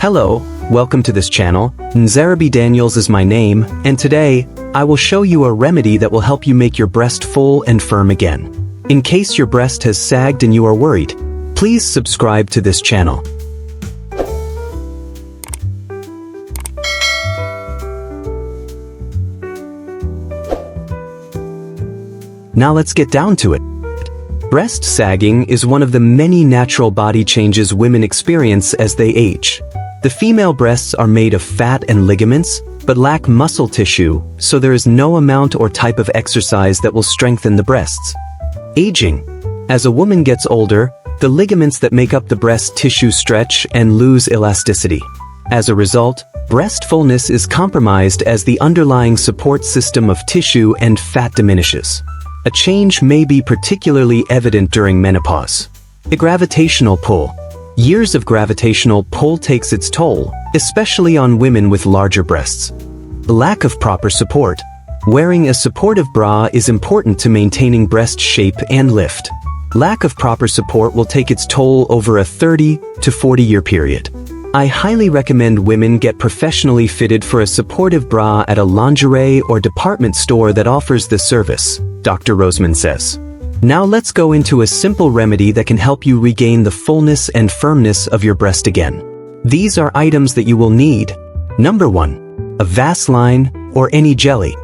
Hello, welcome to this channel. Nzarabi Daniels is my name, and today, I will show you a remedy that will help you make your breast full and firm again. In case your breast has sagged and you are worried, please subscribe to this channel. Now let's get down to it. Breast sagging is one of the many natural body changes women experience as they age. The female breasts are made of fat and ligaments, but lack muscle tissue, so there is no amount or type of exercise that will strengthen the breasts. Aging. As a woman gets older, the ligaments that make up the breast tissue stretch and lose elasticity. As a result, breast fullness is compromised as the underlying support system of tissue and fat diminishes. A change may be particularly evident during menopause. The gravitational pull. Years of gravitational pull takes its toll, especially on women with larger breasts. Lack of proper support. Wearing a supportive bra is important to maintaining breast shape and lift. Lack of proper support will take its toll over a 30 to 40-year period. I highly recommend women get professionally fitted for a supportive bra at a lingerie or department store that offers this service, Dr. Roseman says. Now let's go into a simple remedy that can help you regain the fullness and firmness of your breast again. These are items that you will need. Number 1. A Vaseline or any jelly.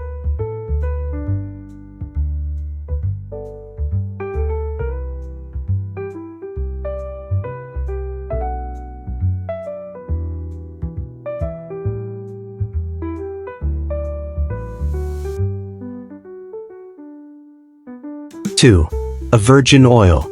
Two. A virgin oil.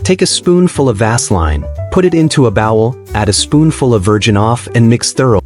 Take a spoonful of Vaseline, put it into a bowl, add a spoonful of virgin oil and mix thoroughly.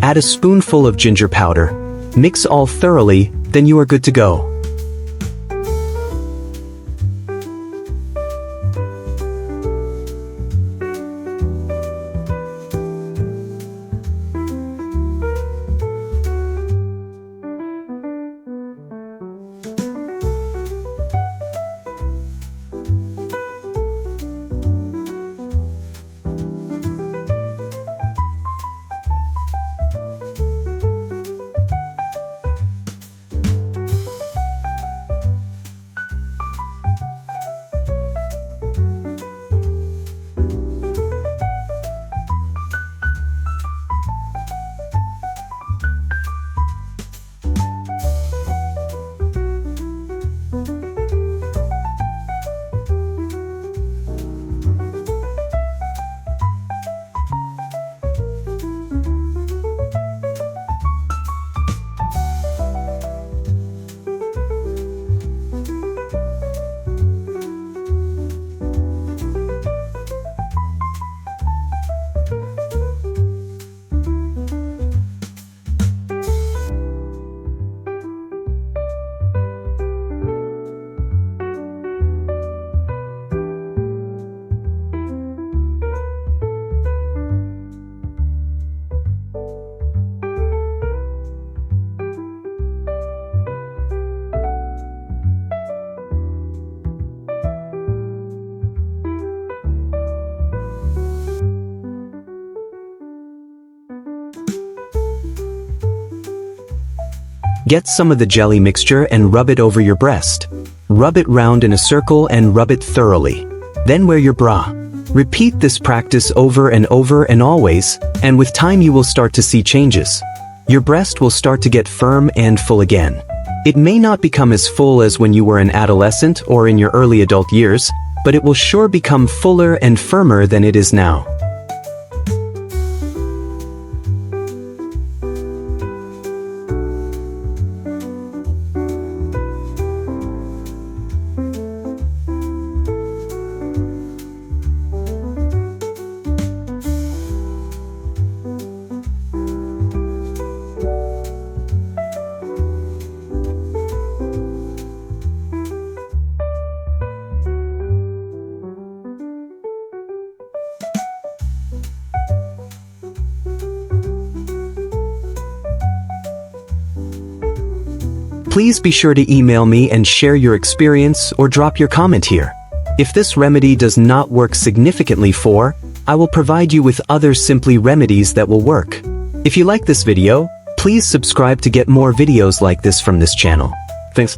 Add a spoonful of ginger powder. Mix all thoroughly, then you are good to go. Get some of the jelly mixture and rub it over your breast. Rub it round in a circle and rub it thoroughly. Then wear your bra. Repeat this practice over and over and always, and with time you will start to see changes. Your breast will start to get firm and full again. It may not become as full as when you were an adolescent or in your early adult years, but it will sure become fuller and firmer than it is now. Please be sure to email me and share your experience or drop your comment here. If this remedy does not work significantly I will provide you with other simply remedies that will work. If you like this video, please subscribe to get more videos like this from this channel. Thanks.